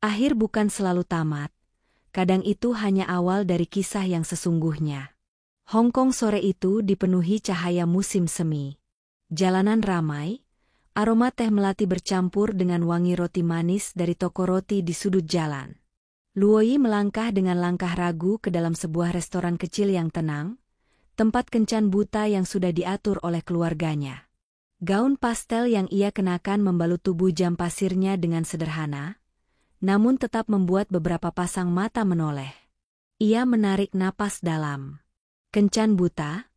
Akhir bukan selalu tamat, kadang itu hanya awal dari kisah yang sesungguhnya. Hong Kong sore itu dipenuhi cahaya musim semi. Jalanan ramai, aroma teh melati bercampur dengan wangi roti manis dari toko roti di sudut jalan. Luoyi melangkah dengan langkah ragu ke dalam sebuah restoran kecil yang tenang, tempat kencan buta yang sudah diatur oleh keluarganya. Gaun pastel yang ia kenakan membalut tubuh jam pasirnya dengan sederhana, namun tetap membuat beberapa pasang mata menoleh. Ia menarik napas dalam. Kencan buta,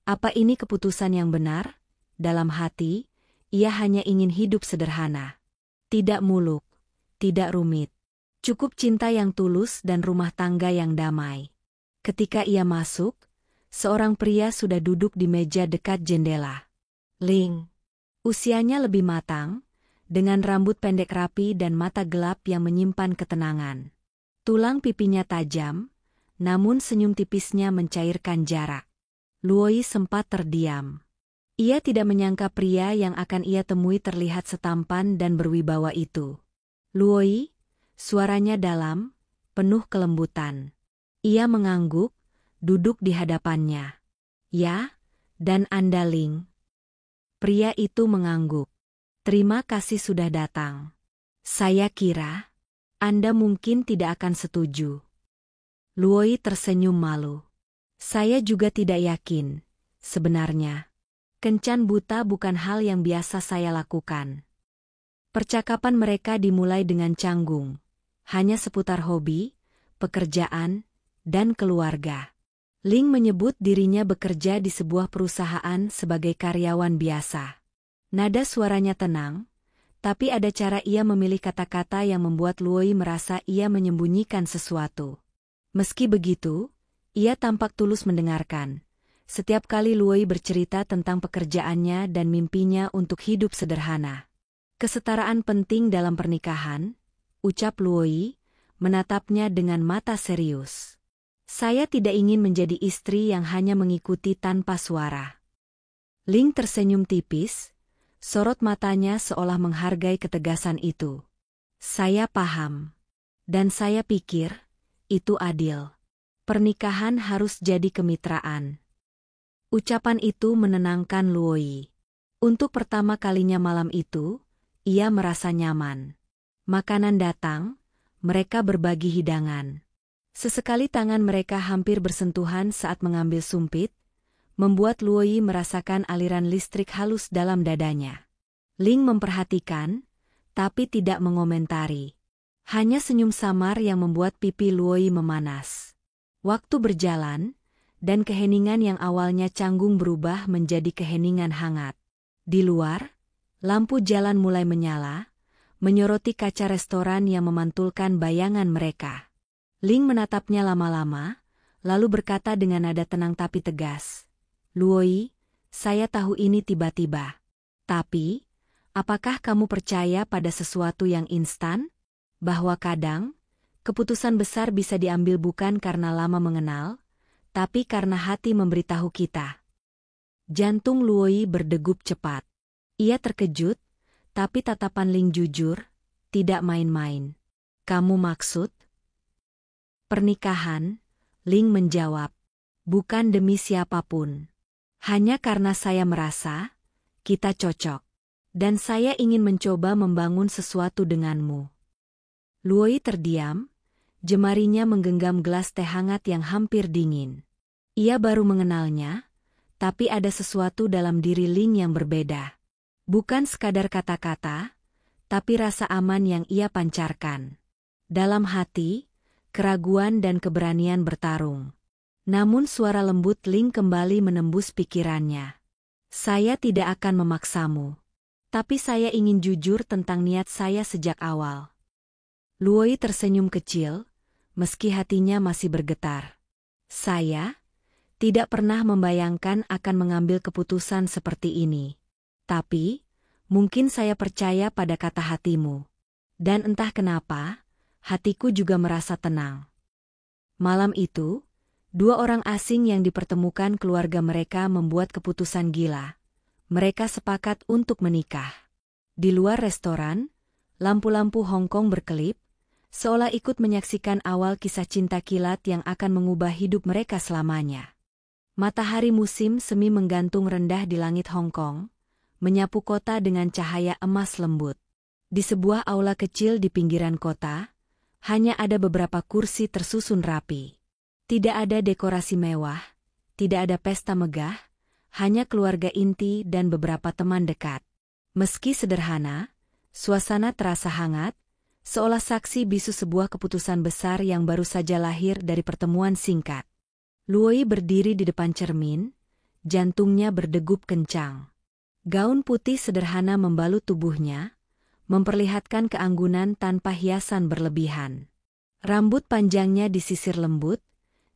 apa ini keputusan yang benar? Dalam hati, ia hanya ingin hidup sederhana. Tidak muluk, tidak rumit. Cukup cinta yang tulus dan rumah tangga yang damai. Ketika ia masuk, seorang pria sudah duduk di meja dekat jendela. Ling. Usianya lebih matang, dengan rambut pendek rapi dan mata gelap yang menyimpan ketenangan. Tulang pipinya tajam, namun senyum tipisnya mencairkan jarak. Luoyi sempat terdiam. Ia tidak menyangka pria yang akan ia temui terlihat setampan dan berwibawa itu. Luoyi, suaranya dalam, penuh kelembutan. Ia mengangguk, duduk di hadapannya. Ya, dan Anda Ling? Pria itu mengangguk. Terima kasih sudah datang. Saya kira Anda mungkin tidak akan setuju. Luoyi tersenyum malu. Saya juga tidak yakin, sebenarnya. Kencan buta bukan hal yang biasa saya lakukan. Percakapan mereka dimulai dengan canggung, hanya seputar hobi, pekerjaan, dan keluarga. Ling menyebut dirinya bekerja di sebuah perusahaan sebagai karyawan biasa. Nada suaranya tenang, tapi ada cara ia memilih kata-kata yang membuat Luoyi merasa ia menyembunyikan sesuatu. Meski begitu, ia tampak tulus mendengarkan. Setiap kali Luoyi bercerita tentang pekerjaannya dan mimpinya untuk hidup sederhana. Kesetaraan penting dalam pernikahan, ucap Luoyi, menatapnya dengan mata serius. Saya tidak ingin menjadi istri yang hanya mengikuti tanpa suara. Ling tersenyum tipis, sorot matanya seolah menghargai ketegasan itu. Saya paham. Dan saya pikir, itu adil. Pernikahan harus jadi kemitraan. Ucapan itu menenangkan Luoyi. Untuk pertama kalinya malam itu, ia merasa nyaman. Makanan datang, mereka berbagi hidangan. Sesekali tangan mereka hampir bersentuhan saat mengambil sumpit, membuat Luoyi merasakan aliran listrik halus dalam dadanya. Ling memperhatikan, tapi tidak mengomentari. Hanya senyum samar yang membuat pipi Luoyi memanas. Waktu berjalan, dan keheningan yang awalnya canggung berubah menjadi keheningan hangat. Di luar, lampu jalan mulai menyala, menyoroti kaca restoran yang memantulkan bayangan mereka. Ling menatapnya lama-lama, lalu berkata dengan nada tenang tapi tegas. Luoyi, saya tahu ini tiba-tiba. Tapi, apakah kamu percaya pada sesuatu yang instan? Bahwa kadang, keputusan besar bisa diambil bukan karena lama mengenal, tapi karena hati memberitahu kita. Jantung Luoyi berdegup cepat. Ia terkejut, tapi tatapan Ling jujur, tidak main-main. Kamu maksud? Pernikahan, Ling menjawab. Bukan demi siapapun. Hanya karena saya merasa, kita cocok. Dan saya ingin mencoba membangun sesuatu denganmu. Luoyi terdiam, jemarinya menggenggam gelas teh hangat yang hampir dingin. Ia baru mengenalnya, tapi ada sesuatu dalam diri Ling yang berbeda. Bukan sekadar kata-kata, tapi rasa aman yang ia pancarkan. Dalam hati, keraguan dan keberanian bertarung. Namun suara lembut Ling kembali menembus pikirannya. Saya tidak akan memaksamu. Tapi saya ingin jujur tentang niat saya sejak awal. Luoyi tersenyum kecil, meski hatinya masih bergetar. Saya tidak pernah membayangkan akan mengambil keputusan seperti ini. Tapi, mungkin saya percaya pada kata hatimu. Dan entah kenapa, hatiku juga merasa tenang. Malam itu, dua orang asing yang dipertemukan keluarga mereka membuat keputusan gila. Mereka sepakat untuk menikah. Di luar restoran, lampu-lampu Hong Kong berkelip, seolah ikut menyaksikan awal kisah cinta kilat yang akan mengubah hidup mereka selamanya. Matahari musim semi menggantung rendah di langit Hong Kong, menyapu kota dengan cahaya emas lembut. Di sebuah aula kecil di pinggiran kota, hanya ada beberapa kursi tersusun rapi. Tidak ada dekorasi mewah, tidak ada pesta megah, hanya keluarga inti dan beberapa teman dekat. Meski sederhana, suasana terasa hangat, seolah saksi bisu sebuah keputusan besar yang baru saja lahir dari pertemuan singkat. Luoi berdiri di depan cermin, jantungnya berdegup kencang. Gaun putih sederhana membalut tubuhnya, memperlihatkan keanggunan tanpa hiasan berlebihan. Rambut panjangnya disisir lembut,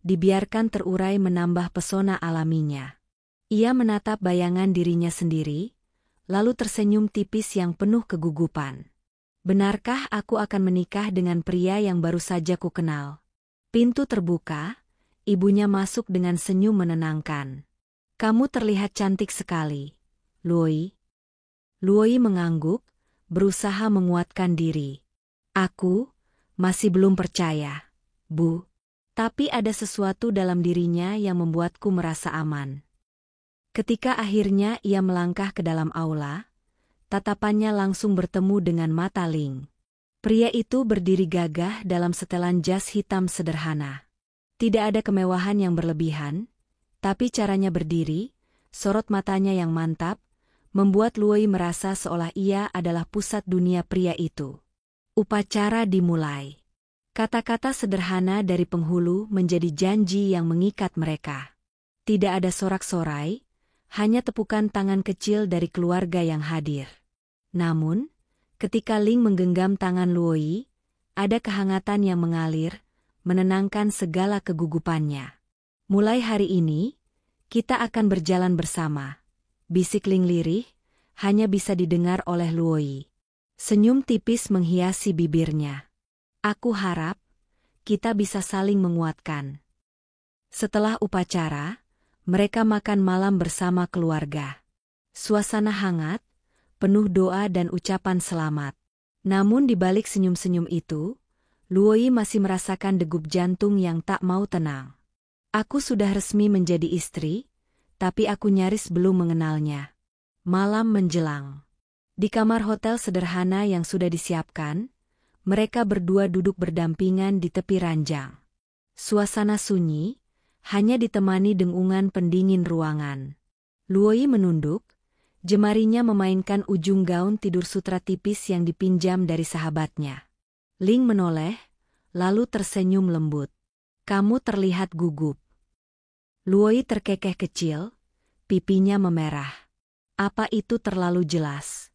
dibiarkan terurai menambah pesona alaminya. Ia menatap bayangan dirinya sendiri, lalu tersenyum tipis yang penuh kegugupan. Benarkah aku akan menikah dengan pria yang baru saja ku kenal? Pintu terbuka, ibunya masuk dengan senyum menenangkan. Kamu terlihat cantik sekali, Luoi. Luoi mengangguk, berusaha menguatkan diri. Aku masih belum percaya, Bu. Tapi ada sesuatu dalam dirinya yang membuatku merasa aman. Ketika akhirnya ia melangkah ke dalam aula, tatapannya langsung bertemu dengan mata Ling. Pria itu berdiri gagah dalam setelan jas hitam sederhana. Tidak ada kemewahan yang berlebihan, tapi caranya berdiri, sorot matanya yang mantap, membuat Luoi merasa seolah ia adalah pusat dunia pria itu. Upacara dimulai. Kata-kata sederhana dari penghulu menjadi janji yang mengikat mereka. Tidak ada sorak-sorai, hanya tepukan tangan kecil dari keluarga yang hadir. Namun, ketika Ling menggenggam tangan Luoi, ada kehangatan yang mengalir, menenangkan segala kegugupannya. Mulai hari ini, kita akan berjalan bersama. Bisik Ling lirih, hanya bisa didengar oleh Luoi. Senyum tipis menghiasi bibirnya. Aku harap, kita bisa saling menguatkan. Setelah upacara, mereka makan malam bersama keluarga. Suasana hangat, penuh doa dan ucapan selamat. Namun di balik senyum-senyum itu, Luoi masih merasakan degup jantung yang tak mau tenang. Aku sudah resmi menjadi istri, tapi aku nyaris belum mengenalnya. Malam menjelang. Di kamar hotel sederhana yang sudah disiapkan, mereka berdua duduk berdampingan di tepi ranjang. Suasana sunyi, hanya ditemani dengungan pendingin ruangan. Luoi menunduk, jemarinya memainkan ujung gaun tidur sutra tipis yang dipinjam dari sahabatnya. Ling menoleh, lalu tersenyum lembut. Kamu terlihat gugup. Luoi terkekeh kecil, pipinya memerah. Apa itu terlalu jelas?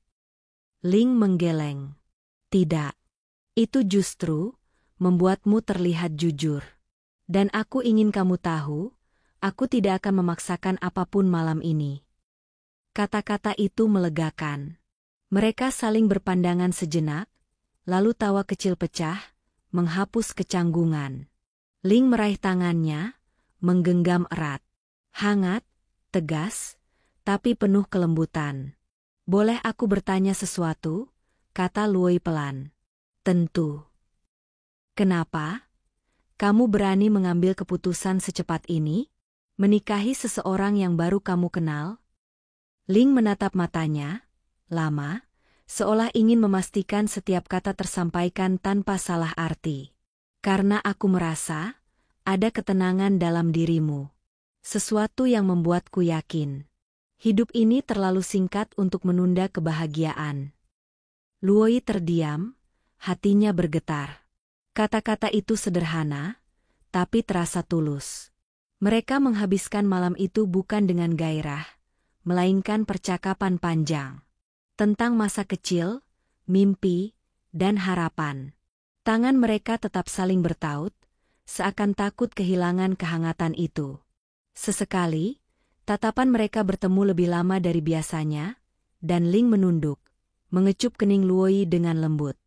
Ling menggeleng. Tidak. Itu justru membuatmu terlihat jujur. Dan aku ingin kamu tahu, aku tidak akan memaksakan apapun malam ini. Kata-kata itu melegakan. Mereka saling berpandangan sejenak, lalu tawa kecil pecah, menghapus kecanggungan. Ling meraih tangannya, menggenggam erat. Hangat, tegas, tapi penuh kelembutan. Boleh aku bertanya sesuatu? Kata Luoi pelan. Tentu. Kenapa? Kamu berani mengambil keputusan secepat ini? Menikahi seseorang yang baru kamu kenal? Ling menatap matanya, lama, seolah ingin memastikan setiap kata tersampaikan tanpa salah arti. Karena aku merasa, ada ketenangan dalam dirimu. Sesuatu yang membuatku yakin. Hidup ini terlalu singkat untuk menunda kebahagiaan. Luoi terdiam, hatinya bergetar. Kata-kata itu sederhana, tapi terasa tulus. Mereka menghabiskan malam itu bukan dengan gairah, melainkan percakapan panjang. Tentang masa kecil, mimpi, dan harapan. Tangan mereka tetap saling bertaut, seakan takut kehilangan kehangatan itu. Sesekali, tatapan mereka bertemu lebih lama dari biasanya, dan Ling menunduk, mengecup kening Luoi dengan lembut.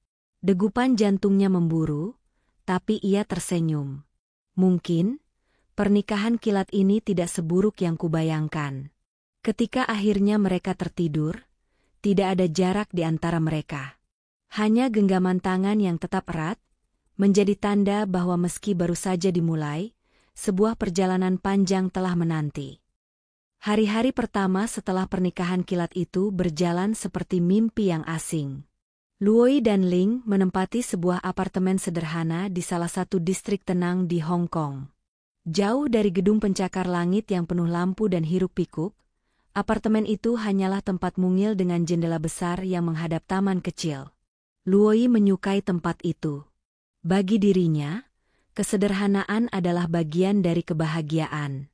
Degupan jantungnya memburu, tapi ia tersenyum. Mungkin, pernikahan kilat ini tidak seburuk yang kubayangkan. Ketika akhirnya mereka tertidur, tidak ada jarak di antara mereka. Hanya genggaman tangan yang tetap erat, menjadi tanda bahwa meski baru saja dimulai, sebuah perjalanan panjang telah menanti. Hari-hari pertama setelah pernikahan kilat itu berjalan seperti mimpi yang asing. Luoi dan Ling menempati sebuah apartemen sederhana di salah satu distrik tenang di Hong Kong. Jauh dari gedung pencakar langit yang penuh lampu dan hiruk-pikuk, apartemen itu hanyalah tempat mungil dengan jendela besar yang menghadap taman kecil. Luoi menyukai tempat itu. Bagi dirinya, kesederhanaan adalah bagian dari kebahagiaan.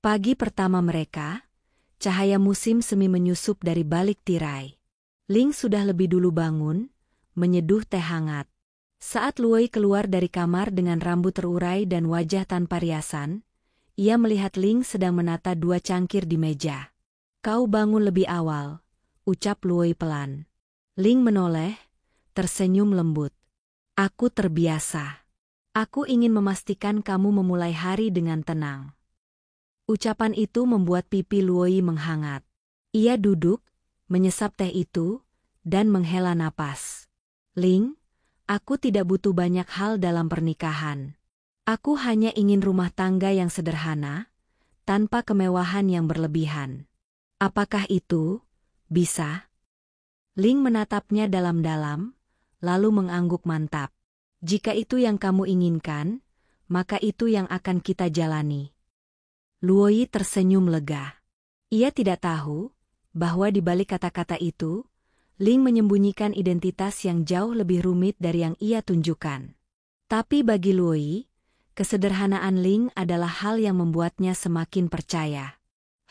Pagi pertama mereka, cahaya musim semi menyusup dari balik tirai. Ling sudah lebih dulu bangun, menyeduh teh hangat. Saat Luoi keluar dari kamar dengan rambut terurai dan wajah tanpa riasan, ia melihat Ling sedang menata 2 cangkir di meja. "Kau bangun lebih awal," ucap Luoi pelan. Ling menoleh, tersenyum lembut. "Aku terbiasa. Aku ingin memastikan kamu memulai hari dengan tenang." Ucapan itu membuat pipi Luoi menghangat. Ia duduk, menyesap teh itu, dan menghela napas. "Ling, aku tidak butuh banyak hal dalam pernikahan. Aku hanya ingin rumah tangga yang sederhana, tanpa kemewahan yang berlebihan. Apakah itu bisa?" Ling menatapnya dalam-dalam, lalu mengangguk mantap. "Jika itu yang kamu inginkan, maka itu yang akan kita jalani." Luoi tersenyum lega. Ia tidak tahu bahwa di balik kata-kata itu, Ling menyembunyikan identitas yang jauh lebih rumit dari yang ia tunjukkan. Tapi bagi Luoi, kesederhanaan Ling adalah hal yang membuatnya semakin percaya.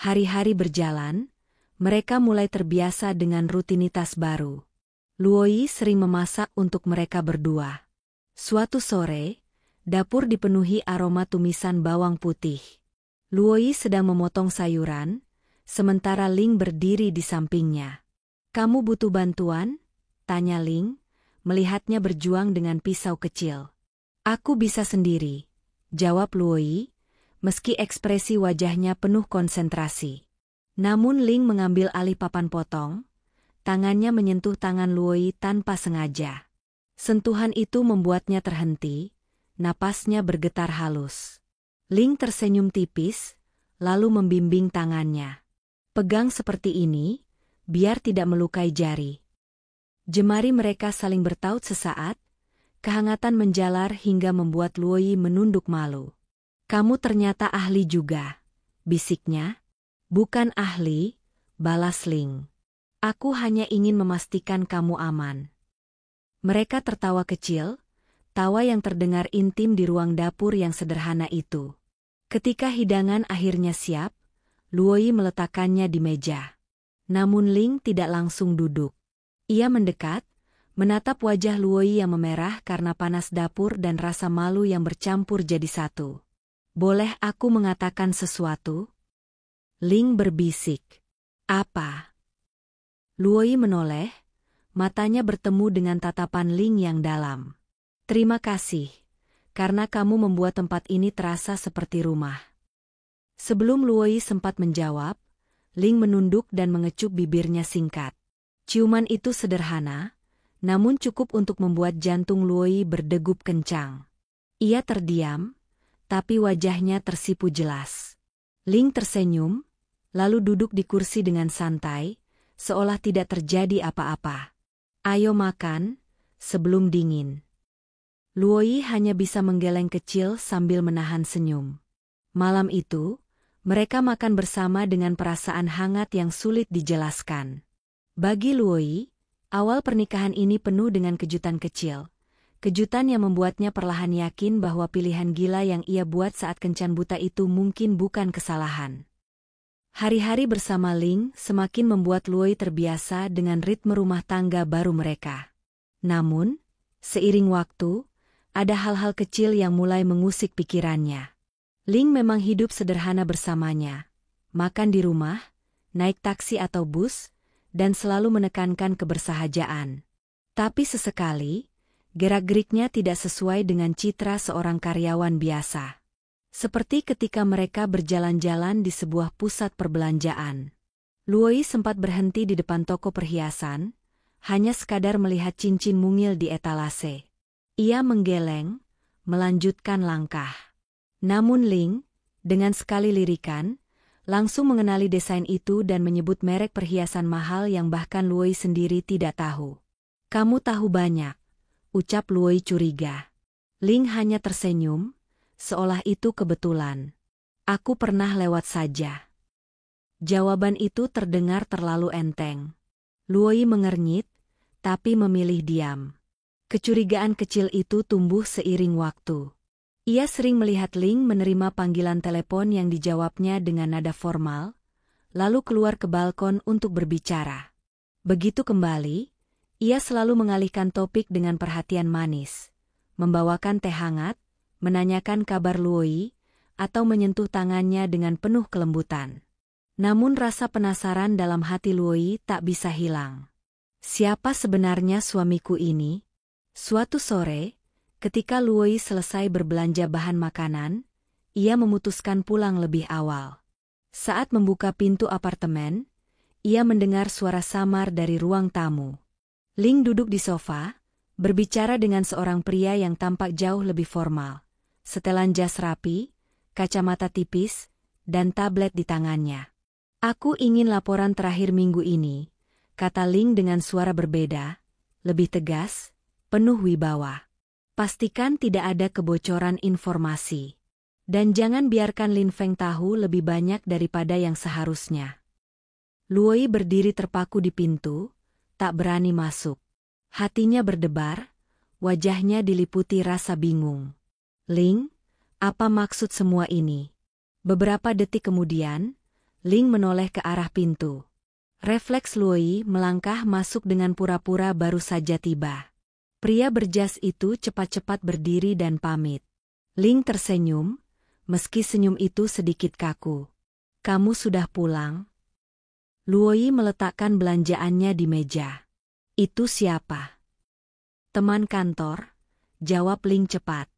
Hari-hari berjalan, mereka mulai terbiasa dengan rutinitas baru. Luoi sering memasak untuk mereka berdua. Suatu sore, dapur dipenuhi aroma tumisan bawang putih. Luoi sedang memotong sayuran, sementara Ling berdiri di sampingnya. "Kamu butuh bantuan?" tanya Ling, melihatnya berjuang dengan pisau kecil. "Aku bisa sendiri," jawab Luoi, meski ekspresi wajahnya penuh konsentrasi. Namun Ling mengambil alih papan potong, tangannya menyentuh tangan Luoi tanpa sengaja. Sentuhan itu membuatnya terhenti, napasnya bergetar halus. Ling tersenyum tipis, lalu membimbing tangannya. "Pegang seperti ini, biar tidak melukai jari." Jemari mereka saling bertaut sesaat, kehangatan menjalar hingga membuat Luoi menunduk malu. "Kamu ternyata ahli juga," bisiknya. "Bukan ahli," balas Ling. "Aku hanya ingin memastikan kamu aman." Mereka tertawa kecil, tawa yang terdengar intim di ruang dapur yang sederhana itu. Ketika hidangan akhirnya siap, Luoi meletakkannya di meja. Namun Ling tidak langsung duduk. Ia mendekat, menatap wajah Luoi yang memerah karena panas dapur dan rasa malu yang bercampur jadi satu. "Boleh aku mengatakan sesuatu?" Ling berbisik. "Apa?" Luoi menoleh, matanya bertemu dengan tatapan Ling yang dalam. "Terima kasih, karena kamu membuat tempat ini terasa seperti rumah." Sebelum Luoi sempat menjawab, Ling menunduk dan mengecup bibirnya singkat. Ciuman itu sederhana, namun cukup untuk membuat jantung Luoi berdegup kencang. Ia terdiam, tapi wajahnya tersipu jelas. Ling tersenyum, lalu duduk di kursi dengan santai, seolah tidak terjadi apa-apa. "Ayo makan, sebelum dingin." Luoi hanya bisa menggeleng kecil sambil menahan senyum. Malam itu, mereka makan bersama dengan perasaan hangat yang sulit dijelaskan. Bagi Luoi, awal pernikahan ini penuh dengan kejutan kecil. Kejutan yang membuatnya perlahan yakin bahwa pilihan gila yang ia buat saat kencan buta itu mungkin bukan kesalahan. Hari-hari bersama Ling semakin membuat Luoi terbiasa dengan ritme rumah tangga baru mereka. Namun, seiring waktu, ada hal-hal kecil yang mulai mengusik pikirannya. Ling memang hidup sederhana bersamanya, makan di rumah, naik taksi atau bus, dan selalu menekankan kebersahajaan. Tapi sesekali, gerak-geriknya tidak sesuai dengan citra seorang karyawan biasa. Seperti ketika mereka berjalan-jalan di sebuah pusat perbelanjaan. Luoi sempat berhenti di depan toko perhiasan, hanya sekadar melihat cincin mungil di etalase. Ia menggeleng, melanjutkan langkah. Namun Ling, dengan sekali lirikan, langsung mengenali desain itu dan menyebut merek perhiasan mahal yang bahkan Luoyi sendiri tidak tahu. Kamu tahu banyak, ucap Luoyi curiga. Ling hanya tersenyum, seolah itu kebetulan. Aku pernah lewat saja. Jawaban itu terdengar terlalu enteng. Luoyi mengernyit, tapi memilih diam. Kecurigaan kecil itu tumbuh seiring waktu. Ia sering melihat Ling menerima panggilan telepon yang dijawabnya dengan nada formal, lalu keluar ke balkon untuk berbicara. Begitu kembali, ia selalu mengalihkan topik dengan perhatian manis, membawakan teh hangat, menanyakan kabar Luoyi, atau menyentuh tangannya dengan penuh kelembutan. Namun rasa penasaran dalam hati Luoyi tak bisa hilang. Siapa sebenarnya suamiku ini? Suatu sore, ketika Luoyi selesai berbelanja bahan makanan, ia memutuskan pulang lebih awal. Saat membuka pintu apartemen, ia mendengar suara samar dari ruang tamu. Ling duduk di sofa, berbicara dengan seorang pria yang tampak jauh lebih formal. Setelan jas rapi, kacamata tipis, dan tablet di tangannya. Aku ingin laporan terakhir minggu ini, kata Ling dengan suara berbeda, lebih tegas, penuh wibawa. Pastikan tidak ada kebocoran informasi. Dan jangan biarkan Lin Feng tahu lebih banyak daripada yang seharusnya. Luoyi berdiri terpaku di pintu, tak berani masuk. Hatinya berdebar, wajahnya diliputi rasa bingung. Ling, apa maksud semua ini? Beberapa detik kemudian, Ling menoleh ke arah pintu. Refleks Luoyi melangkah masuk dengan pura-pura baru saja tiba. Pria berjas itu cepat-cepat berdiri dan pamit. Ling tersenyum, meski senyum itu sedikit kaku. Kamu sudah pulang? Luoyi meletakkan belanjaannya di meja. Itu siapa? Teman kantor, jawab Ling cepat.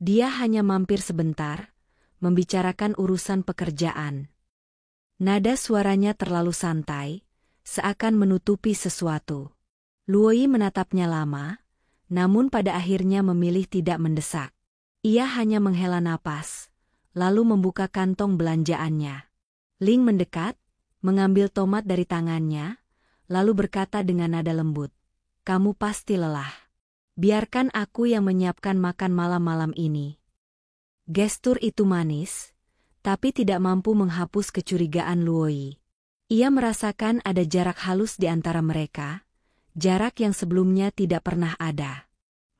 Dia hanya mampir sebentar, membicarakan urusan pekerjaan. Nada suaranya terlalu santai, seakan menutupi sesuatu. Luoyi menatapnya lama, namun pada akhirnya memilih tidak mendesak. Ia hanya menghela napas, lalu membuka kantong belanjaannya. Ling mendekat, mengambil tomat dari tangannya, lalu berkata dengan nada lembut, "Kamu pasti lelah. Biarkan aku yang menyiapkan makan malam-malam ini." Gestur itu manis, tapi tidak mampu menghapus kecurigaan Luoyi. Ia merasakan ada jarak halus di antara mereka, jarak yang sebelumnya tidak pernah ada.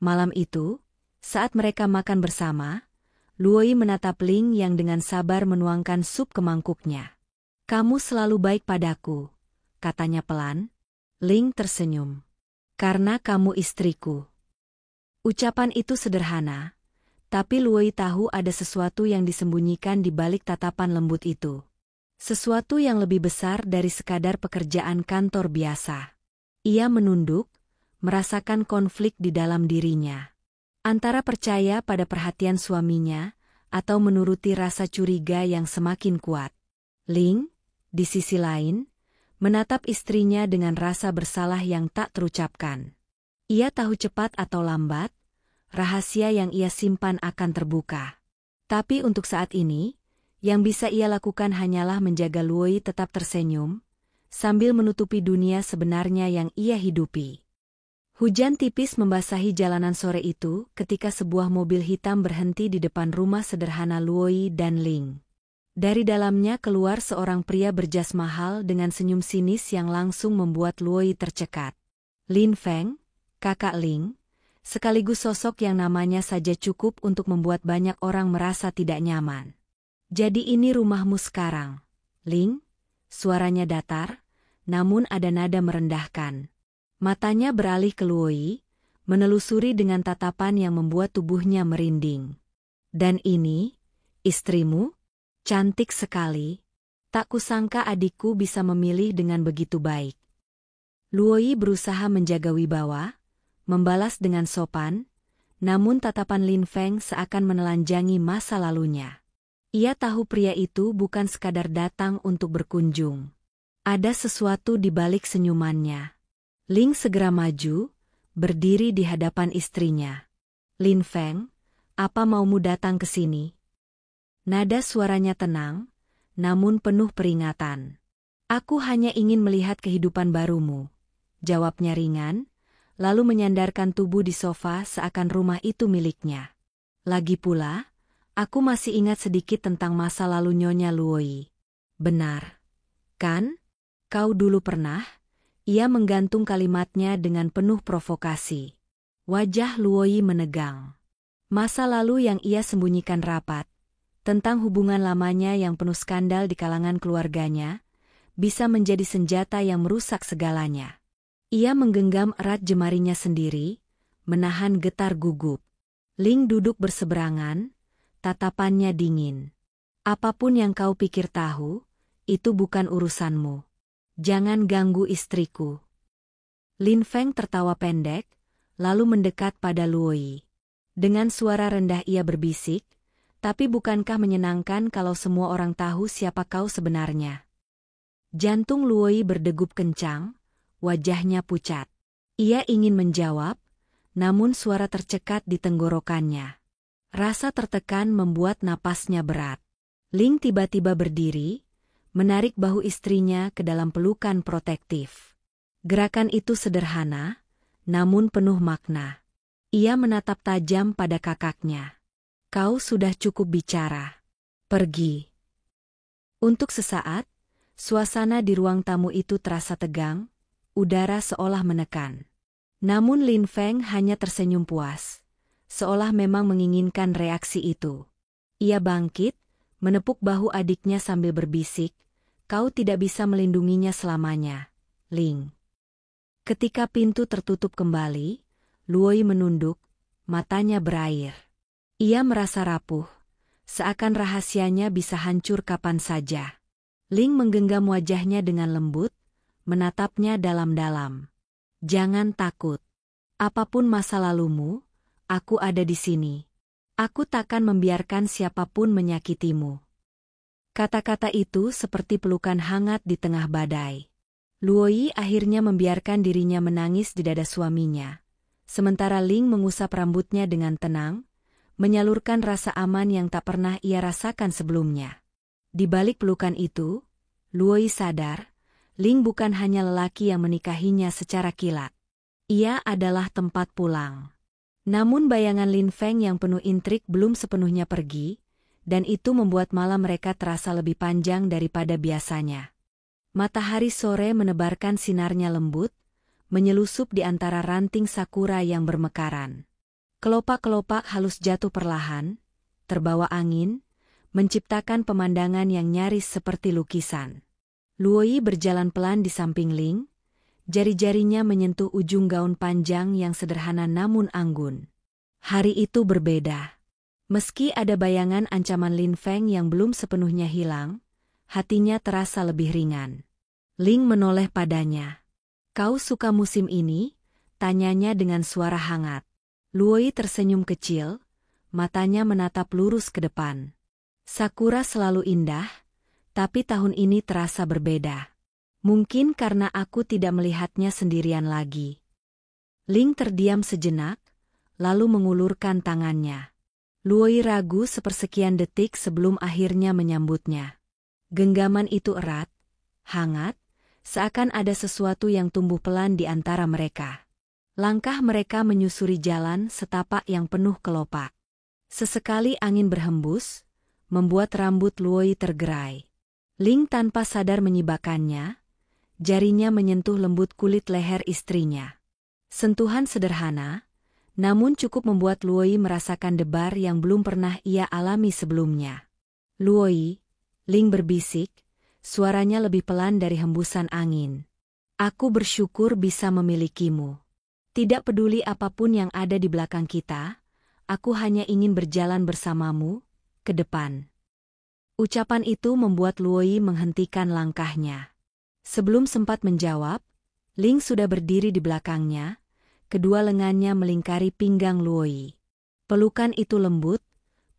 Malam itu, saat mereka makan bersama, Luoyi menatap Ling yang dengan sabar menuangkan sup ke mangkuknya. "Kamu selalu baik padaku," katanya pelan. Ling tersenyum. "Karena kamu istriku." Ucapan itu sederhana, tapi Luoyi tahu ada sesuatu yang disembunyikan di balik tatapan lembut itu. Sesuatu yang lebih besar dari sekadar pekerjaan kantor biasa. Ia menunduk, merasakan konflik di dalam dirinya. Antara percaya pada perhatian suaminya, atau menuruti rasa curiga yang semakin kuat. Ling, di sisi lain, menatap istrinya dengan rasa bersalah yang tak terucapkan. Ia tahu cepat atau lambat, rahasia yang ia simpan akan terbuka. Tapi untuk saat ini, yang bisa ia lakukan hanyalah menjaga Luoyi tetap tersenyum, sambil menutupi dunia sebenarnya yang ia hidupi. Hujan tipis membasahi jalanan sore itu ketika sebuah mobil hitam berhenti di depan rumah sederhana Luoyi dan Ling. Dari dalamnya keluar seorang pria berjas mahal dengan senyum sinis yang langsung membuat Luoyi tercekat. Lin Feng, kakak Ling, sekaligus sosok yang namanya saja cukup untuk membuat banyak orang merasa tidak nyaman. "Jadi ini rumahmu sekarang, Ling?" Suaranya datar, namun ada nada merendahkan. Matanya beralih ke Luoyi, menelusuri dengan tatapan yang membuat tubuhnya merinding. "Dan ini, istrimu? Cantik sekali. Tak kusangka adikku bisa memilih dengan begitu baik." Luoyi berusaha menjaga wibawa, membalas dengan sopan, namun tatapan Lin Feng seakan menelanjangi masa lalunya. Ia tahu pria itu bukan sekadar datang untuk berkunjung. Ada sesuatu di balik senyumannya. Ling segera maju, berdiri di hadapan istrinya. Lin Feng, apa maumu datang ke sini? Nada suaranya tenang, namun penuh peringatan. Aku hanya ingin melihat kehidupan barumu, jawabnya ringan, lalu menyandarkan tubuh di sofa seakan rumah itu miliknya. Lagi pula, aku masih ingat sedikit tentang masa lalu Nyonya Luoi. Benar, kan? Kau dulu pernah? Ia menggantung kalimatnya dengan penuh provokasi. Wajah Luoi menegang. Masa lalu yang ia sembunyikan rapat, tentang hubungan lamanya yang penuh skandal di kalangan keluarganya, bisa menjadi senjata yang merusak segalanya. Ia menggenggam erat jemarinya sendiri, menahan getar gugup. Ling duduk berseberangan, tatapannya dingin. Apapun yang kau pikir tahu, itu bukan urusanmu. Jangan ganggu istriku. Lin Feng tertawa pendek, lalu mendekat pada Luoi. Dengan suara rendah ia berbisik, tapi bukankah menyenangkan kalau semua orang tahu siapa kau sebenarnya? Jantung Luoi berdegup kencang, wajahnya pucat. Ia ingin menjawab, namun suara tercekat di tenggorokannya. Rasa tertekan membuat napasnya berat. Ling tiba-tiba berdiri, menarik bahu istrinya ke dalam pelukan protektif. Gerakan itu sederhana, namun penuh makna. Ia menatap tajam pada kakaknya. Kau sudah cukup bicara. Pergi. Untuk sesaat, suasana di ruang tamu itu terasa tegang, udara seolah menekan. Namun Lin Feng hanya tersenyum puas, seolah memang menginginkan reaksi itu. Ia bangkit, menepuk bahu adiknya sambil berbisik, kau tidak bisa melindunginya selamanya, Ling. Ketika pintu tertutup kembali, Luoi menunduk, matanya berair. Ia merasa rapuh, seakan rahasianya bisa hancur kapan saja. Ling menggenggam wajahnya dengan lembut, menatapnya dalam-dalam. Jangan takut. Apapun masa lalumu, aku ada di sini. Aku takkan membiarkan siapapun menyakitimu. Kata-kata itu seperti pelukan hangat di tengah badai. Luoi akhirnya membiarkan dirinya menangis di dada suaminya. Sementara Ling mengusap rambutnya dengan tenang, menyalurkan rasa aman yang tak pernah ia rasakan sebelumnya. Di balik pelukan itu, Luoi sadar, Ling bukan hanya lelaki yang menikahinya secara kilat. Ia adalah tempat pulang. Namun bayangan Lin Feng yang penuh intrik belum sepenuhnya pergi, dan itu membuat malam mereka terasa lebih panjang daripada biasanya. Matahari sore menebarkan sinarnya lembut, menyelusup di antara ranting sakura yang bermekaran. Kelopak-kelopak halus jatuh perlahan, terbawa angin, menciptakan pemandangan yang nyaris seperti lukisan. Luoi berjalan pelan di samping Ling, jari-jarinya menyentuh ujung gaun panjang yang sederhana namun anggun. Hari itu berbeda. Meski ada bayangan ancaman Lin Feng yang belum sepenuhnya hilang, hatinya terasa lebih ringan. Ling menoleh padanya. Kau suka musim ini? Tanyanya dengan suara hangat. Luoi tersenyum kecil, matanya menatap lurus ke depan. Sakura selalu indah, tapi tahun ini terasa berbeda. Mungkin karena aku tidak melihatnya sendirian lagi. Ling terdiam sejenak, lalu mengulurkan tangannya. Luoi ragu sepersekian detik sebelum akhirnya menyambutnya. Genggaman itu erat, hangat, seakan ada sesuatu yang tumbuh pelan di antara mereka. Langkah mereka menyusuri jalan setapak yang penuh kelopak. Sesekali angin berhembus, membuat rambut Luoi tergerai. Ling tanpa sadar menyibakannya, jarinya menyentuh lembut kulit leher istrinya. Sentuhan sederhana, namun cukup membuat Luoi merasakan debar yang belum pernah ia alami sebelumnya. Luoi, Ling berbisik, suaranya lebih pelan dari hembusan angin. Aku bersyukur bisa memilikimu. Tidak peduli apapun yang ada di belakang kita, aku hanya ingin berjalan bersamamu, ke depan. Ucapan itu membuat Luoi menghentikan langkahnya. Sebelum sempat menjawab, Ling sudah berdiri di belakangnya, kedua lengannya melingkari pinggang Luoi. Pelukan itu lembut,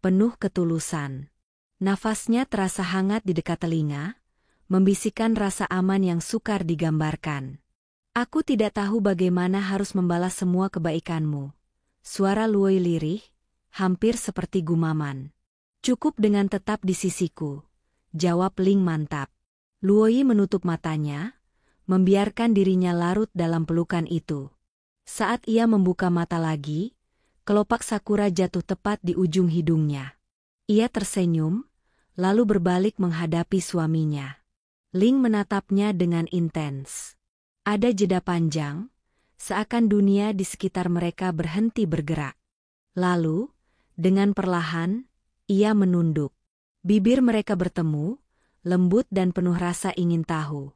penuh ketulusan. Nafasnya terasa hangat di dekat telinga, membisikkan rasa aman yang sukar digambarkan. Aku tidak tahu bagaimana harus membalas semua kebaikanmu. Suara Luoi lirih, hampir seperti gumaman. Cukup dengan tetap di sisiku, jawab Ling mantap. Luoi menutup matanya, membiarkan dirinya larut dalam pelukan itu. Saat ia membuka mata lagi, kelopak sakura jatuh tepat di ujung hidungnya. Ia tersenyum, lalu berbalik menghadapi suaminya. Ling menatapnya dengan intens. Ada jeda panjang, seakan dunia di sekitar mereka berhenti bergerak. Lalu, dengan perlahan, ia menunduk. Bibir mereka bertemu, lembut dan penuh rasa ingin tahu.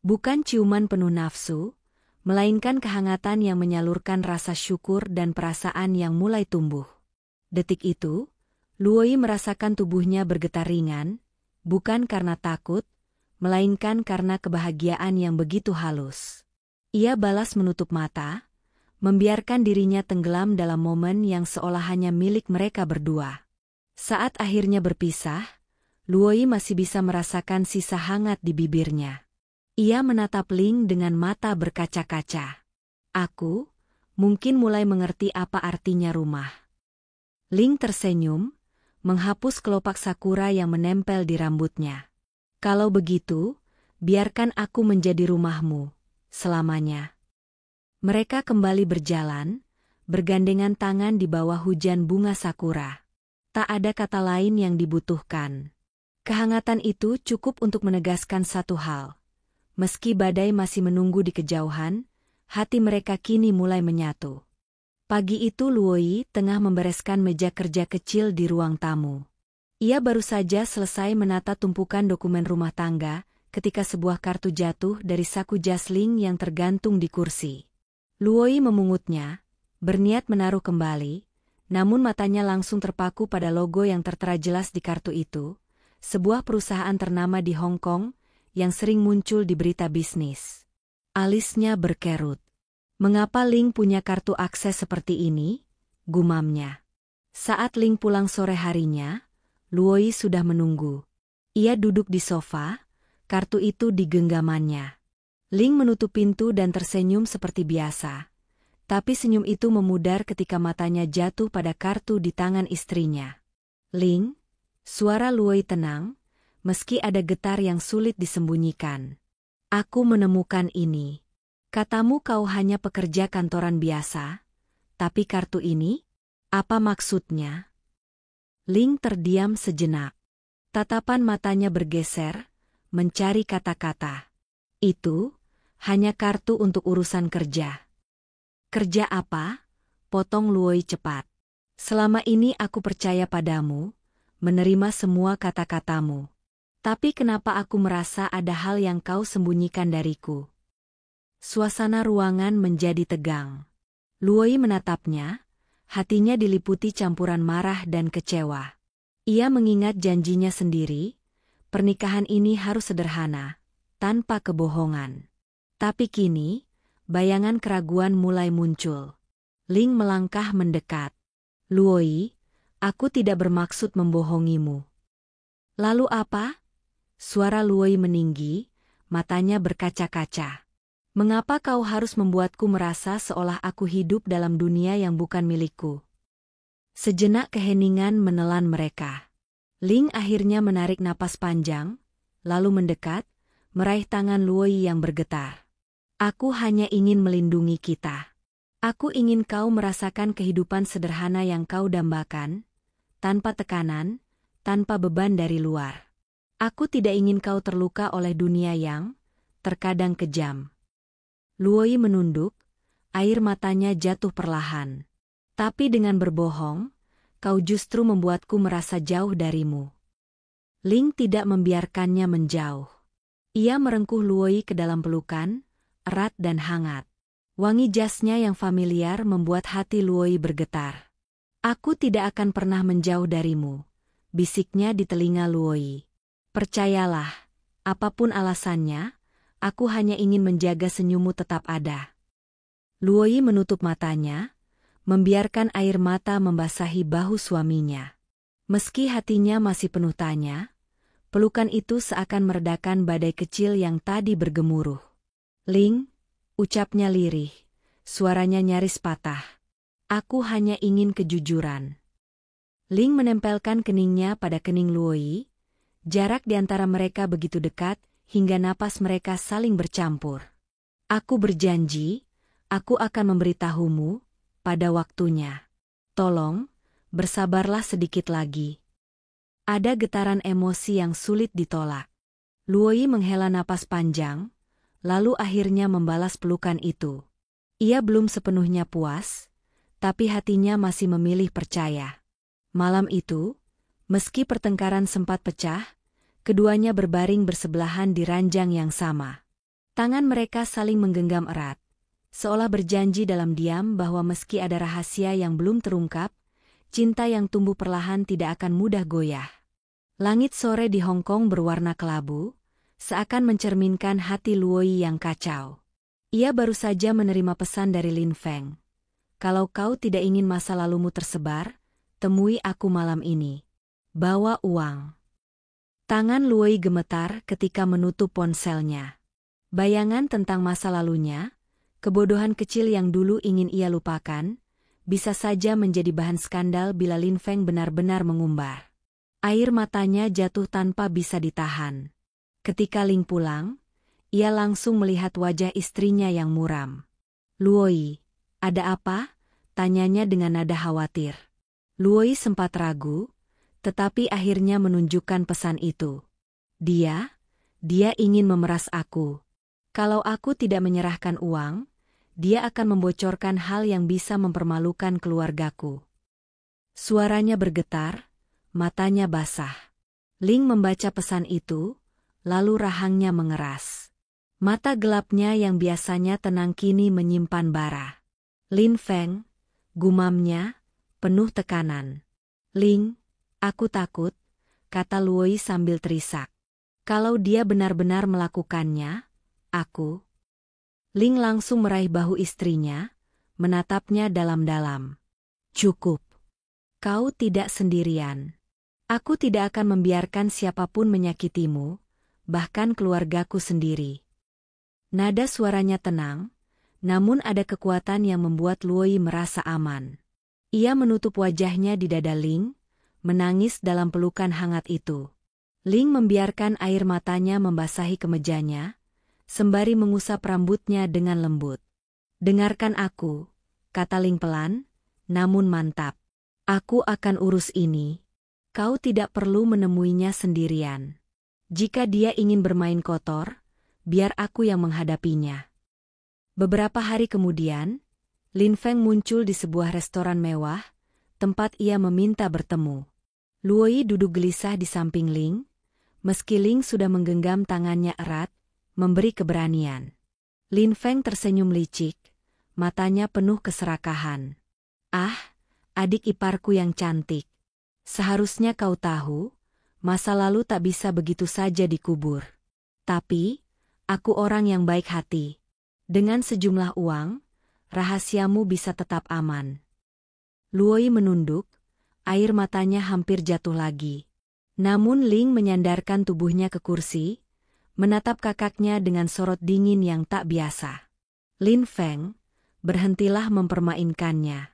Bukan ciuman penuh nafsu, melainkan kehangatan yang menyalurkan rasa syukur dan perasaan yang mulai tumbuh. Detik itu, Luoi merasakan tubuhnya bergetar ringan, bukan karena takut, melainkan karena kebahagiaan yang begitu halus. Ia balas menutup mata, membiarkan dirinya tenggelam dalam momen yang seolah hanya milik mereka berdua. Saat akhirnya berpisah, Luoi masih bisa merasakan sisa hangat di bibirnya. Ia menatap Ling dengan mata berkaca-kaca. Aku, mungkin mulai mengerti apa artinya rumah. Ling tersenyum, menghapus kelopak sakura yang menempel di rambutnya. Kalau begitu, biarkan aku menjadi rumahmu, selamanya. Mereka kembali berjalan, bergandengan tangan di bawah hujan bunga sakura. Tak ada kata lain yang dibutuhkan. Kehangatan itu cukup untuk menegaskan satu hal. Meski badai masih menunggu di kejauhan, hati mereka kini mulai menyatu. Pagi itu Luoi tengah membereskan meja kerja kecil di ruang tamu. Ia baru saja selesai menata tumpukan dokumen rumah tangga, ketika sebuah kartu jatuh dari saku jasling yang tergantung di kursi. Luoi memungutnya, berniat menaruh kembali, namun matanya langsung terpaku pada logo yang tertera jelas di kartu itu, sebuah perusahaan ternama di Hong Kong, yang sering muncul di berita bisnis. Alisnya berkerut. Mengapa Ling punya kartu akses seperti ini? Gumamnya. Saat Ling pulang sore harinya, Luoi sudah menunggu. Ia duduk di sofa, kartu itu di genggamannya. Ling menutup pintu dan tersenyum seperti biasa. Tapi senyum itu memudar ketika matanya jatuh pada kartu di tangan istrinya. Ling, suara Luoi tenang, meski ada getar yang sulit disembunyikan. Aku menemukan ini. Katamu kau hanya pekerja kantoran biasa, tapi kartu ini? Apa maksudnya? Ling terdiam sejenak. Tatapan matanya bergeser, mencari kata-kata. Itu hanya kartu untuk urusan kerja. Kerja apa? Potong Luoi cepat. Selama ini aku percaya padamu, menerima semua kata-katamu. Tapi kenapa aku merasa ada hal yang kau sembunyikan dariku? Suasana ruangan menjadi tegang. Luoi menatapnya, hatinya diliputi campuran marah dan kecewa. Ia mengingat janjinya sendiri, pernikahan ini harus sederhana, tanpa kebohongan. Tapi kini, bayangan keraguan mulai muncul. Ling melangkah mendekat. Luoi, aku tidak bermaksud membohongimu. Lalu apa? Suara Luoi meninggi, matanya berkaca-kaca. Mengapa kau harus membuatku merasa seolah aku hidup dalam dunia yang bukan milikku? Sejenak keheningan menelan mereka. Ling akhirnya menarik napas panjang, lalu mendekat, meraih tangan Luoi yang bergetar. Aku hanya ingin melindungi kita. Aku ingin kau merasakan kehidupan sederhana yang kau dambakan, tanpa tekanan, tanpa beban dari luar. Aku tidak ingin kau terluka oleh dunia yang terkadang kejam. Luoi menunduk, air matanya jatuh perlahan. Tapi dengan berbohong, kau justru membuatku merasa jauh darimu. Ling tidak membiarkannya menjauh. Ia merengkuh Luoi ke dalam pelukan, erat dan hangat. Wangi jasnya yang familiar membuat hati Luoi bergetar. Aku tidak akan pernah menjauh darimu, bisiknya di telinga Luoi. Percayalah, apapun alasannya, aku hanya ingin menjaga senyummu tetap ada. Luoi menutup matanya, membiarkan air mata membasahi bahu suaminya. Meski hatinya masih penuh tanya, pelukan itu seakan meredakan badai kecil yang tadi bergemuruh. Ling, ucapnya lirih, suaranya nyaris patah. Aku hanya ingin kejujuran. Ling menempelkan keningnya pada kening Luoyi. Jarak di antara mereka begitu dekat, hingga napas mereka saling bercampur. Aku berjanji, aku akan memberitahumu, pada waktunya. Tolong, bersabarlah sedikit lagi. Ada getaran emosi yang sulit ditolak. Luoyi menghela napas panjang, lalu akhirnya membalas pelukan itu. Ia belum sepenuhnya puas, tapi hatinya masih memilih percaya. Malam itu, meski pertengkaran sempat pecah, keduanya berbaring bersebelahan di ranjang yang sama. Tangan mereka saling menggenggam erat, seolah berjanji dalam diam bahwa meski ada rahasia yang belum terungkap, cinta yang tumbuh perlahan tidak akan mudah goyah. Langit sore di Hong Kong berwarna kelabu, seakan mencerminkan hati Luoyi yang kacau. Ia baru saja menerima pesan dari Lin Feng. Kalau kau tidak ingin masa lalumu tersebar, temui aku malam ini. Bawa uang. Tangan Luoyi gemetar ketika menutup ponselnya. Bayangan tentang masa lalunya, kebodohan kecil yang dulu ingin ia lupakan, bisa saja menjadi bahan skandal bila Lin Feng benar-benar mengumbar. Air matanya jatuh tanpa bisa ditahan. Ketika Ling pulang, ia langsung melihat wajah istrinya yang muram. Luoyi, ada apa? Tanyanya dengan nada khawatir. Luoyi sempat ragu, tetapi akhirnya menunjukkan pesan itu. Dia ingin memeras aku. Kalau aku tidak menyerahkan uang, dia akan membocorkan hal yang bisa mempermalukan keluargaku. Suaranya bergetar, matanya basah. Ling membaca pesan itu, lalu rahangnya mengeras. Mata gelapnya yang biasanya tenang kini menyimpan bara. Lin Feng, gumamnya, penuh tekanan. Ling, aku takut, kata Luoyi sambil terisak. Kalau dia benar-benar melakukannya, aku. Ling langsung meraih bahu istrinya, menatapnya dalam-dalam. Cukup. Kau tidak sendirian. Aku tidak akan membiarkan siapapun menyakitimu, bahkan keluargaku sendiri. Nada suaranya tenang, namun ada kekuatan yang membuat Luoyi merasa aman. Ia menutup wajahnya di dada Ling, menangis dalam pelukan hangat itu. Ling membiarkan air matanya membasahi kemejanya, sembari mengusap rambutnya dengan lembut. Dengarkan aku, kata Ling pelan, namun mantap. Aku akan urus ini. Kau tidak perlu menemuinya sendirian. Jika dia ingin bermain kotor, biar aku yang menghadapinya. Beberapa hari kemudian, Lin Feng muncul di sebuah restoran mewah, tempat ia meminta bertemu. Luoyi duduk gelisah di samping Ling, meski Ling sudah menggenggam tangannya erat, memberi keberanian. Lin Feng tersenyum licik, matanya penuh keserakahan. Ah, adik iparku yang cantik. Seharusnya kau tahu, masa lalu tak bisa begitu saja dikubur. Tapi, aku orang yang baik hati. Dengan sejumlah uang, rahasiamu bisa tetap aman. Luoyi menunduk, air matanya hampir jatuh lagi. Namun Ling menyandarkan tubuhnya ke kursi, menatap kakaknya dengan sorot dingin yang tak biasa. Lin Feng, berhentilah mempermainkannya.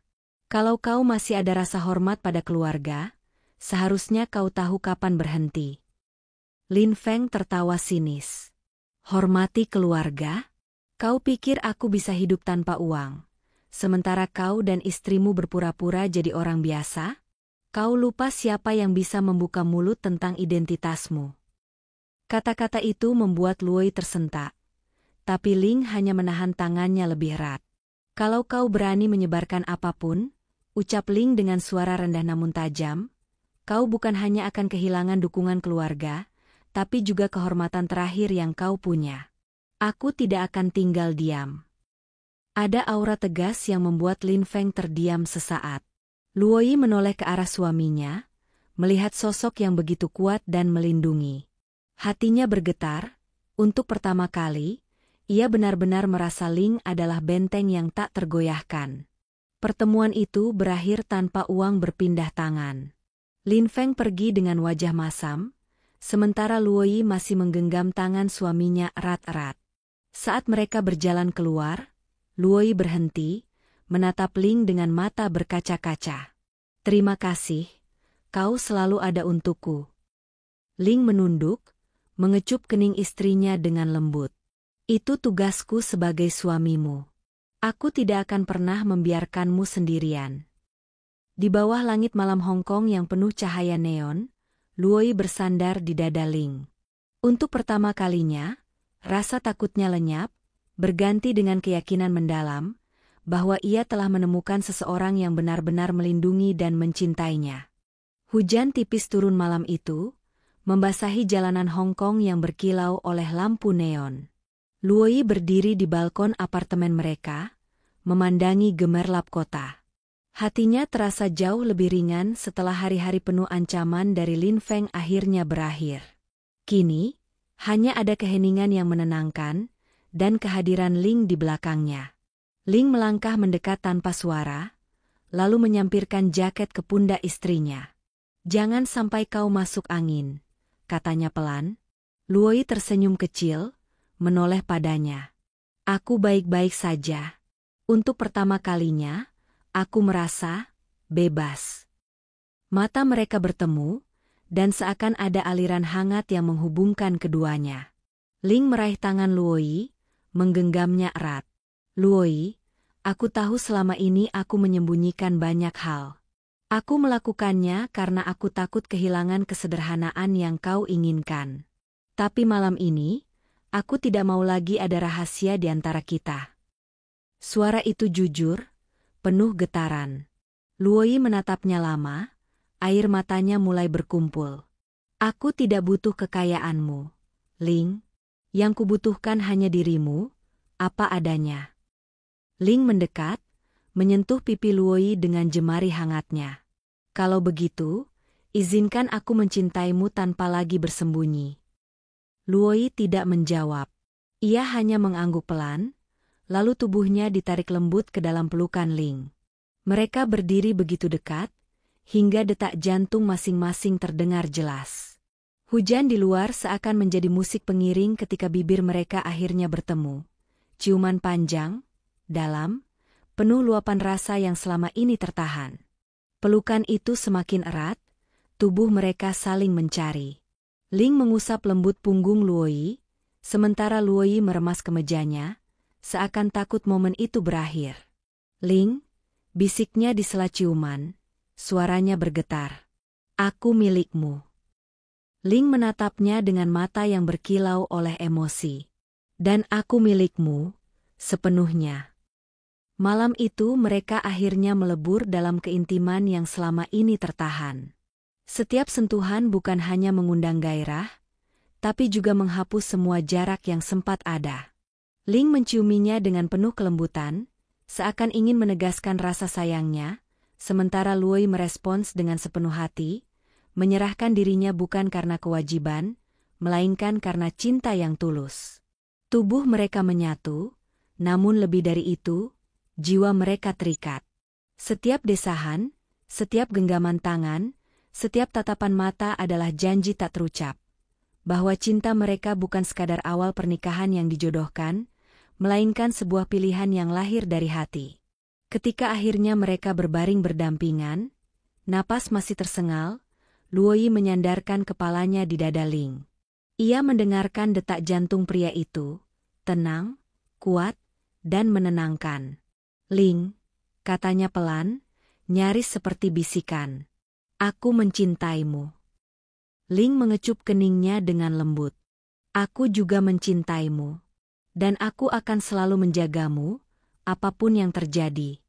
Kalau kau masih ada rasa hormat pada keluarga, seharusnya kau tahu kapan berhenti. Lin Feng tertawa sinis. Hormati keluarga? Kau pikir aku bisa hidup tanpa uang, sementara kau dan istrimu berpura-pura jadi orang biasa? Kau lupa siapa yang bisa membuka mulut tentang identitasmu. Kata-kata itu membuat Luoyi tersentak, tapi Ling hanya menahan tangannya lebih erat. Kalau kau berani menyebarkan apapun, ucap Ling dengan suara rendah namun tajam, kau bukan hanya akan kehilangan dukungan keluarga, tapi juga kehormatan terakhir yang kau punya. Aku tidak akan tinggal diam. Ada aura tegas yang membuat Lin Feng terdiam sesaat. Luoyi menoleh ke arah suaminya, melihat sosok yang begitu kuat dan melindungi. Hatinya bergetar, untuk pertama kali, ia benar-benar merasa Ling adalah benteng yang tak tergoyahkan. Pertemuan itu berakhir tanpa uang berpindah tangan. Lin Feng pergi dengan wajah masam, sementara Luoyi masih menggenggam tangan suaminya erat-erat. Saat mereka berjalan keluar, Luoyi berhenti, menatap Ling dengan mata berkaca-kaca. "Terima kasih, kau selalu ada untukku." Ling menunduk, mengecup kening istrinya dengan lembut. "Itu tugasku sebagai suamimu. Aku tidak akan pernah membiarkanmu sendirian." Di bawah langit malam Hong Kong yang penuh cahaya neon, Luoi bersandar di dada Ling. Untuk pertama kalinya, rasa takutnya lenyap, berganti dengan keyakinan mendalam, bahwa ia telah menemukan seseorang yang benar-benar melindungi dan mencintainya. Hujan tipis turun malam itu, membasahi jalanan Hong Kong yang berkilau oleh lampu neon. Luoi berdiri di balkon apartemen mereka, memandangi gemerlap kota. Hatinya terasa jauh lebih ringan setelah hari-hari penuh ancaman dari Lin Feng akhirnya berakhir. Kini, hanya ada keheningan yang menenangkan, dan kehadiran Ling di belakangnya. Ling melangkah mendekat tanpa suara, lalu menyampirkan jaket ke pundak istrinya. "Jangan sampai kau masuk angin," katanya pelan. Luoi tersenyum kecil, menoleh padanya. "Aku baik-baik saja. Untuk pertama kalinya, aku merasa bebas." Mata mereka bertemu, dan seakan ada aliran hangat yang menghubungkan keduanya. Ling meraih tangan Luoi, menggenggamnya erat. "Luoi, aku tahu selama ini aku menyembunyikan banyak hal. Aku melakukannya karena aku takut kehilangan kesederhanaan yang kau inginkan. Tapi malam ini, aku tidak mau lagi ada rahasia di antara kita." Suara itu jujur, penuh getaran. Luoi menatapnya lama, air matanya mulai berkumpul. "Aku tidak butuh kekayaanmu, Ling. Yang kubutuhkan hanya dirimu, apa adanya." Ling mendekat, menyentuh pipi Luoi dengan jemari hangatnya. "Kalau begitu, izinkan aku mencintaimu tanpa lagi bersembunyi." Luoi tidak menjawab. Ia hanya mengangguk pelan, lalu tubuhnya ditarik lembut ke dalam pelukan Ling. Mereka berdiri begitu dekat, hingga detak jantung masing-masing terdengar jelas. Hujan di luar seakan menjadi musik pengiring ketika bibir mereka akhirnya bertemu. Ciuman panjang, dalam, penuh luapan rasa yang selama ini tertahan. Pelukan itu semakin erat, tubuh mereka saling mencari. Ling mengusap lembut punggung Luoi, sementara Luoi meremas kemejanya, seakan takut momen itu berakhir. "Ling," bisiknya di sela ciuman, suaranya bergetar. "Aku milikmu." Ling menatapnya dengan mata yang berkilau oleh emosi. "Dan aku milikmu, sepenuhnya." Malam itu mereka akhirnya melebur dalam keintiman yang selama ini tertahan. Setiap sentuhan bukan hanya mengundang gairah, tapi juga menghapus semua jarak yang sempat ada. Ling menciuminya dengan penuh kelembutan, seakan ingin menegaskan rasa sayangnya, sementara Luoi merespons dengan sepenuh hati, menyerahkan dirinya bukan karena kewajiban, melainkan karena cinta yang tulus. Tubuh mereka menyatu, namun lebih dari itu, jiwa mereka terikat. Setiap desahan, setiap genggaman tangan, setiap tatapan mata adalah janji tak terucap, bahwa cinta mereka bukan sekadar awal pernikahan yang dijodohkan, melainkan sebuah pilihan yang lahir dari hati. Ketika akhirnya mereka berbaring berdampingan, napas masih tersengal, Luoi menyandarkan kepalanya di dada Ling. Ia mendengarkan detak jantung pria itu, tenang, kuat, dan menenangkan. "Ling," katanya pelan, nyaris seperti bisikan. "Aku mencintaimu." Ling mengecup keningnya dengan lembut. "Aku juga mencintaimu. Dan aku akan selalu menjagamu, apapun yang terjadi."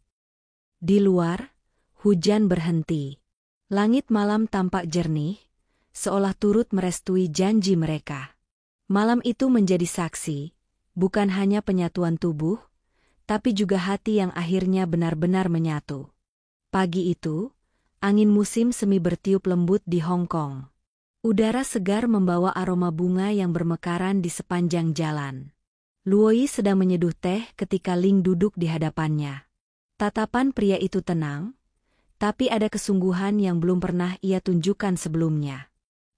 Di luar, hujan berhenti. Langit malam tampak jernih, seolah turut merestui janji mereka. Malam itu menjadi saksi, bukan hanya penyatuan tubuh, tapi juga hati yang akhirnya benar-benar menyatu. Pagi itu, angin musim semi bertiup lembut di Hong Kong. Udara segar membawa aroma bunga yang bermekaran di sepanjang jalan. Luoi sedang menyeduh teh ketika Ling duduk di hadapannya. Tatapan pria itu tenang, tapi ada kesungguhan yang belum pernah ia tunjukkan sebelumnya.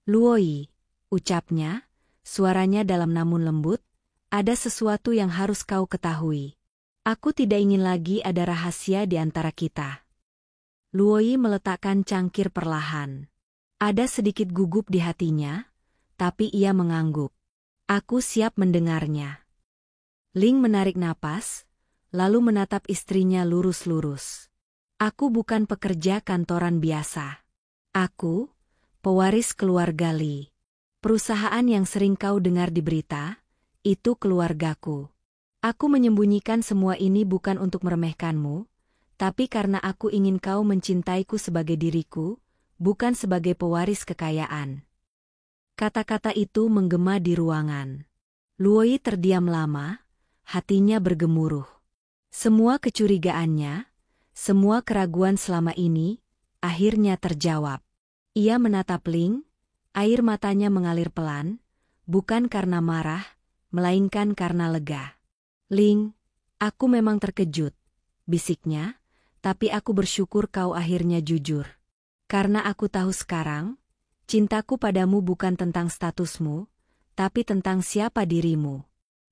"Luoi," ucapnya, suaranya dalam namun lembut, "ada sesuatu yang harus kau ketahui. Aku tidak ingin lagi ada rahasia di antara kita. Luoyi meletakkan cangkir perlahan. Ada sedikit gugup di hatinya, tapi ia mengangguk. Aku siap mendengarnya. Ling menarik napas, lalu menatap istrinya lurus-lurus. Aku bukan pekerja kantoran biasa. Aku, pewaris keluarga Li. Perusahaan yang sering kau dengar di berita, itu keluargaku. Aku menyembunyikan semua ini bukan untuk meremehkanmu, tapi karena aku ingin kau mencintaiku sebagai diriku, bukan sebagai pewaris kekayaan. Kata-kata itu menggema di ruangan. Luoyi terdiam lama, hatinya bergemuruh. Semua kecurigaannya, semua keraguan selama ini, akhirnya terjawab. Ia menatap Ling, air matanya mengalir pelan, bukan karena marah, melainkan karena lega. Ling, aku memang terkejut, bisiknya, tapi aku bersyukur kau akhirnya jujur. Karena aku tahu sekarang, cintaku padamu bukan tentang statusmu, tapi tentang siapa dirimu.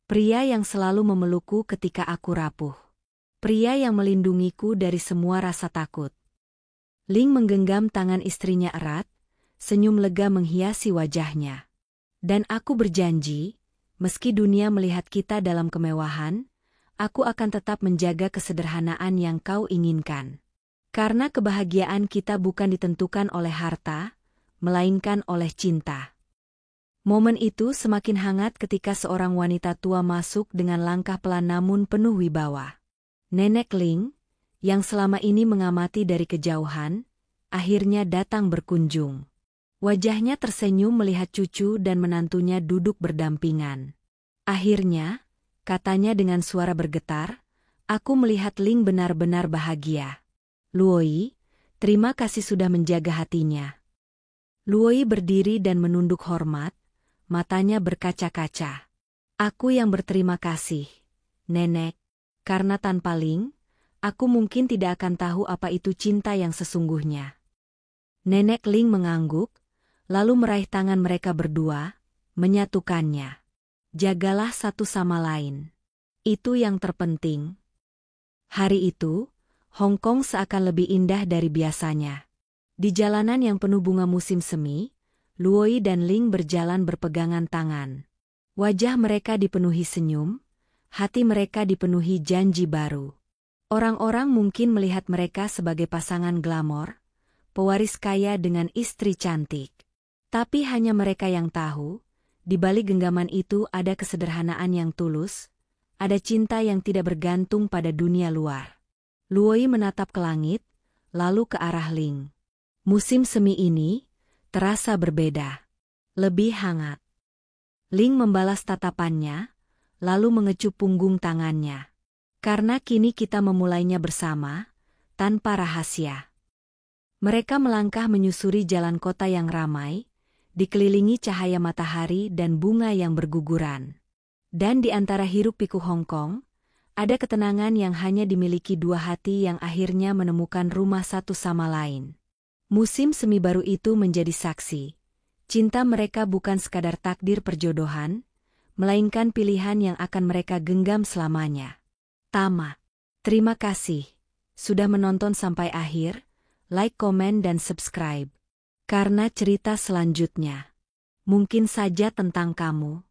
Pria yang selalu memelukku ketika aku rapuh. Pria yang melindungiku dari semua rasa takut. Ling menggenggam tangan istrinya erat, senyum lega menghiasi wajahnya. Dan aku berjanji, meski dunia melihat kita dalam kemewahan, aku akan tetap menjaga kesederhanaan yang kau inginkan. Karena kebahagiaan kita bukan ditentukan oleh harta, melainkan oleh cinta. Momen itu semakin hangat ketika seorang wanita tua masuk dengan langkah pelan namun penuh wibawa. Nenek Ling, yang selama ini mengamati dari kejauhan, akhirnya datang berkunjung. Wajahnya tersenyum melihat cucu dan menantunya duduk berdampingan. Akhirnya, katanya dengan suara bergetar, aku melihat Ling benar-benar bahagia. Luoyi, terima kasih sudah menjaga hatinya. Luoyi berdiri dan menunduk hormat, matanya berkaca-kaca. Aku yang berterima kasih, Nenek, karena tanpa Ling, aku mungkin tidak akan tahu apa itu cinta yang sesungguhnya. Nenek Ling mengangguk, lalu meraih tangan mereka berdua, menyatukannya. Jagalah satu sama lain. Itu yang terpenting. Hari itu, Hong Kong seakan lebih indah dari biasanya. Di jalanan yang penuh bunga musim semi, Luoyi dan Ling berjalan berpegangan tangan. Wajah mereka dipenuhi senyum, hati mereka dipenuhi janji baru. Orang-orang mungkin melihat mereka sebagai pasangan glamor, pewaris kaya dengan istri cantik. Tapi hanya mereka yang tahu, di balik genggaman itu ada kesederhanaan yang tulus, ada cinta yang tidak bergantung pada dunia luar. Luoyi menatap ke langit, lalu ke arah Ling. Musim semi ini terasa berbeda, lebih hangat. Ling membalas tatapannya, lalu mengecup punggung tangannya. Karena kini kita memulainya bersama, tanpa rahasia. Mereka melangkah menyusuri jalan kota yang ramai, dikelilingi cahaya matahari dan bunga yang berguguran. Dan di antara hiruk-pikuk Hong Kong, ada ketenangan yang hanya dimiliki dua hati yang akhirnya menemukan rumah satu sama lain. Musim semi baru itu menjadi saksi. Cinta mereka bukan sekadar takdir perjodohan, melainkan pilihan yang akan mereka genggam selamanya. Tamat. Terima kasih sudah menonton sampai akhir. Like, komen, dan subscribe. Karena cerita selanjutnya mungkin saja tentang kamu.